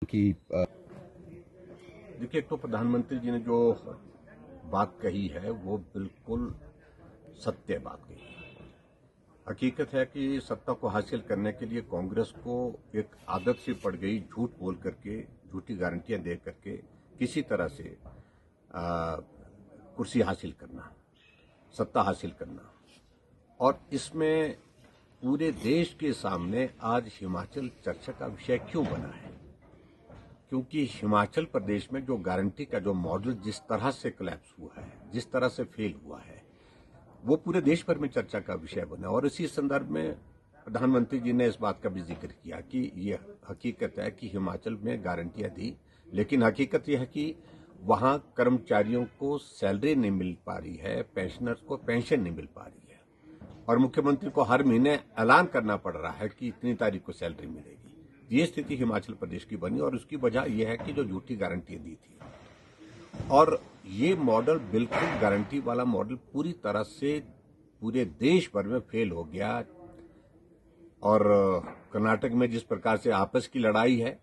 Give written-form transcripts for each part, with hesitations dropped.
कि देखिए, एक तो प्रधानमंत्री जी ने जो बात कही है वो बिल्कुल सत्य बात कही है। हकीकत है कि सत्ता को हासिल करने के लिए कांग्रेस को एक आदत सी पड़ गई झूठ बोल करके, झूठी गारंटियां दे करके किसी तरह से कुर्सी हासिल करना, सत्ता हासिल करना। और इसमें पूरे देश के सामने आज हिमाचल चर्चा का विषय क्यों बना है? क्योंकि हिमाचल प्रदेश में जो गारंटी का जो मॉडल जिस तरह से कोलैप्स हुआ है, जिस तरह से फेल हुआ है, वो पूरे देश भर में चर्चा का विषय बना। और इसी संदर्भ में प्रधानमंत्री जी ने इस बात का भी जिक्र किया कि ये हकीकत है कि हिमाचल में गारंटियां दी, लेकिन हकीकत यह है कि वहां कर्मचारियों को सैलरी नहीं मिल पा रही है, पेंशनर्स को पेंशन नहीं मिल पा रही है, और मुख्यमंत्री को हर महीने ऐलान करना पड़ रहा है कि इतनी तारीख को सैलरी मिलेगी। ये स्थिति हिमाचल प्रदेश की बनी, और उसकी वजह यह है कि जो झूठी गारंटियां दी थी, और ये मॉडल बिल्कुल गारंटी वाला मॉडल पूरी तरह से पूरे देश भर में फेल हो गया। और कर्नाटक में जिस प्रकार से आपस की लड़ाई है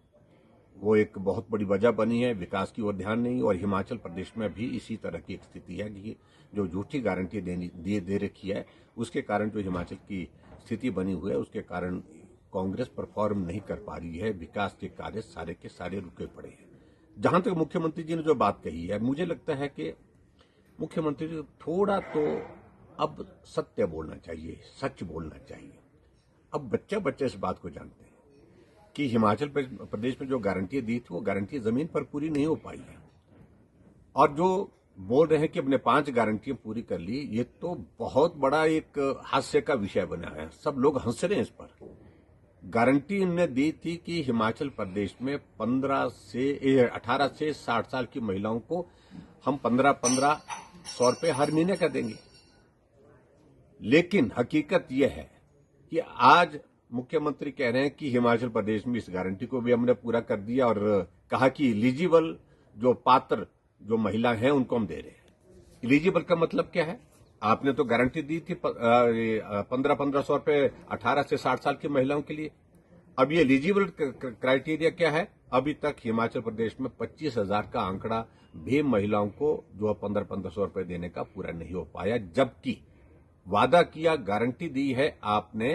वो एक बहुत बड़ी वजह बनी है, विकास की ओर ध्यान नहीं। और हिमाचल प्रदेश में भी इसी तरह की एक स्थिति है कि जो झूठी गारंटी दे रखी है, उसके कारण जो हिमाचल की स्थिति बनी हुई है, उसके कारण कांग्रेस परफॉर्म नहीं कर पा रही है, विकास के कार्य सारे के सारे रुके पड़े हैं। जहां तक मुख्यमंत्री जी ने जो बात कही है, मुझे लगता है कि मुख्यमंत्री जी थोड़ा तो अब सत्य बोलना चाहिए, सच बोलना चाहिए। अब बच्चा बच्चा इस बात को जानते हैं कि हिमाचल प्रदेश में जो गारंटियां दी थी वो गारंटी जमीन पर पूरी नहीं हो पाई है। और जो बोल रहे हैं कि अपने 5 गारंटियां पूरी कर ली, ये तो बहुत बड़ा एक हास्य का विषय बना है। सब लोग हंस रहे हैं इस पर। गारंटी इनने दी थी कि हिमाचल प्रदेश में 18 से 60 साल की महिलाओं को हम 1500 रुपए हर महीने का देंगे। लेकिन हकीकत यह है कि आज मुख्यमंत्री कह रहे हैं कि हिमाचल प्रदेश में इस गारंटी को भी हमने पूरा कर दिया, और कहा कि एलिजिबल जो पात्र जो महिला हैं उनको हम दे रहे हैं। एलिजिबल का मतलब क्या है? आपने तो गारंटी दी थी 1500 रुपए 18 से 60 साल की महिलाओं के लिए। अब ये एलिजिबल क्राइटेरिया क्या है? अभी तक हिमाचल प्रदेश में 25,000 का आंकड़ा भी महिलाओं को जो 1500 रुपए देने का पूरा नहीं हो पाया, जबकि वादा किया, गारंटी दी है आपने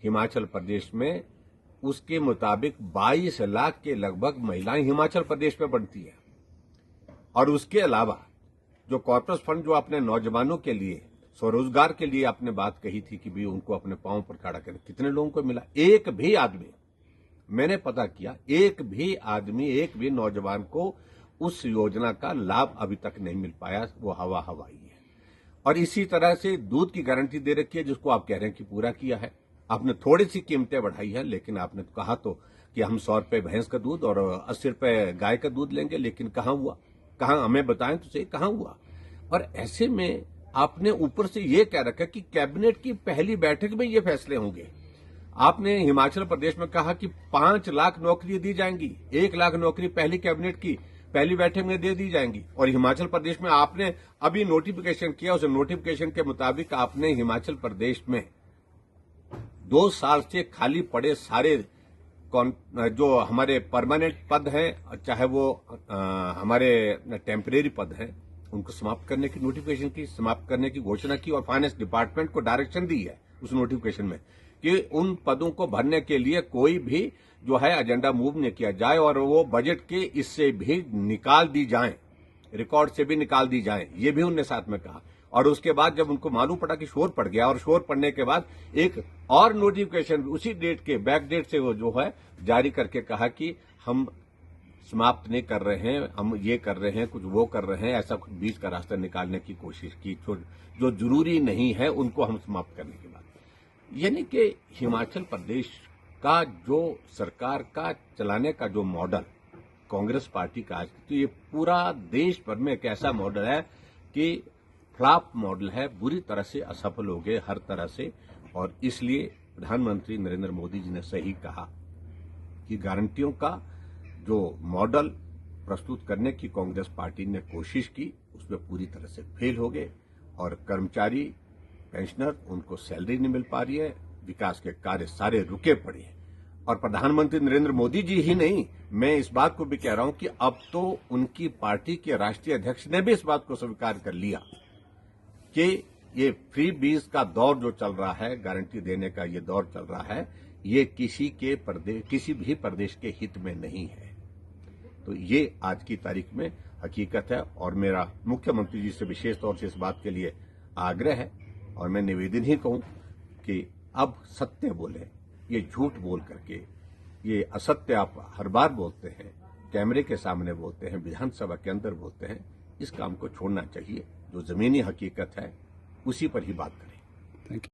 हिमाचल प्रदेश में, उसके मुताबिक 22 लाख के लगभग महिलाएं हिमाचल प्रदेश में बनती है। और उसके अलावा जो कॉर्पोरेट फंड जो आपने नौजवानों के लिए स्वरोजगार के लिए आपने बात कही थी कि भी उनको अपने पांव पर खड़ा करें, कितने लोगों को मिला? एक भी आदमी, मैंने पता किया, एक भी आदमी, एक भी नौजवान को उस योजना का लाभ अभी तक नहीं मिल पाया। वो हवा हवाई है। और इसी तरह से दूध की गारंटी दे रखी है, जिसको आप कह रहे हैं कि पूरा किया है। आपने थोड़ी सी कीमतें बढ़ाई है, लेकिन आपने तो कहा तो कि हम 100 रुपए भैंस का दूध और 80 रुपए गाय का दूध लेंगे, लेकिन कहां हुआ? कहां? हमें बताएं तो सही, कहां हुआ? और ऐसे में आपने ऊपर से ये कह रखा कि कैबिनेट की पहली बैठक में ये फैसले होंगे। आपने हिमाचल प्रदेश में कहा कि 5 लाख नौकरी दी जाएंगी, 1 लाख नौकरी पहली कैबिनेट की पहली बैठक में दे दी जाएंगी। और हिमाचल प्रदेश में आपने अभी नोटिफिकेशन किया, उस नोटिफिकेशन के मुताबिक आपने हिमाचल प्रदेश में 2 साल से खाली पड़े सारे जो हमारे परमानेंट पद हैं, चाहे वो हमारे टेम्परेरी पद हैं, उनको समाप्त करने की नोटिफिकेशन की, समाप्त करने की घोषणा की। और फाइनेंस डिपार्टमेंट को डायरेक्शन दी है उस नोटिफिकेशन में कि उन पदों को भरने के लिए कोई भी जो है एजेंडा मूव नहीं किया जाए, और वो बजट के इससे भी निकाल दी जाए, रिकॉर्ड से भी निकाल दी जाए, ये भी उनने साथ में कहा। और उसके बाद जब उनको मालूम पड़ा कि शोर पड़ गया, और शोर पड़ने के बाद एक और नोटिफिकेशन उसी डेट के बैक डेट से वो जो है जारी करके कहा कि हम समाप्त नहीं कर रहे हैं, हम ये कर रहे हैं, कुछ वो कर रहे हैं, ऐसा कुछ बीच का रास्ता निकालने की कोशिश की, जो जरूरी नहीं है उनको हम समाप्त करने के बाद। यानी कि हिमाचल प्रदेश का जो सरकार का चलाने का जो मॉडल कांग्रेस पार्टी का आज, तो ये पूरा देश भर में एक ऐसा मॉडल है कि फ्लॉप मॉडल है, बुरी तरह से असफल हो गए हर तरह से। और इसलिए प्रधानमंत्री नरेंद्र मोदी जी ने सही कहा कि गारंटियों का जो मॉडल प्रस्तुत करने की कांग्रेस पार्टी ने कोशिश की, उसमें पूरी तरह से फेल हो गए। और कर्मचारी, पेंशनर, उनको सैलरी नहीं मिल पा रही है, विकास के कार्य सारे रुके पड़े हैं। और प्रधानमंत्री नरेंद्र मोदी जी ही नहीं, मैं इस बात को भी कह रहा हूं कि अब तो उनकी पार्टी के राष्ट्रीय अध्यक्ष ने भी इस बात को स्वीकार कर लिया कि ये फ्री बीज का दौर जो चल रहा है, गारंटी देने का ये दौर चल रहा है, ये किसी भी प्रदेश के हित में नहीं है। तो ये आज की तारीख में हकीकत है और मेरा मुख्यमंत्री जी से विशेष तौर से इस बात के लिए आग्रह है और मैं निवेदन ही कहूं कि अब सत्य बोले, ये झूठ बोल करके, ये असत्य आप हर बार बोलते हैं, कैमरे के सामने बोलते हैं, विधानसभा के अंदर बोलते हैं, इस काम को छोड़ना चाहिए। जो जमीनी हकीकत है उसी पर ही बात करें। Thank you.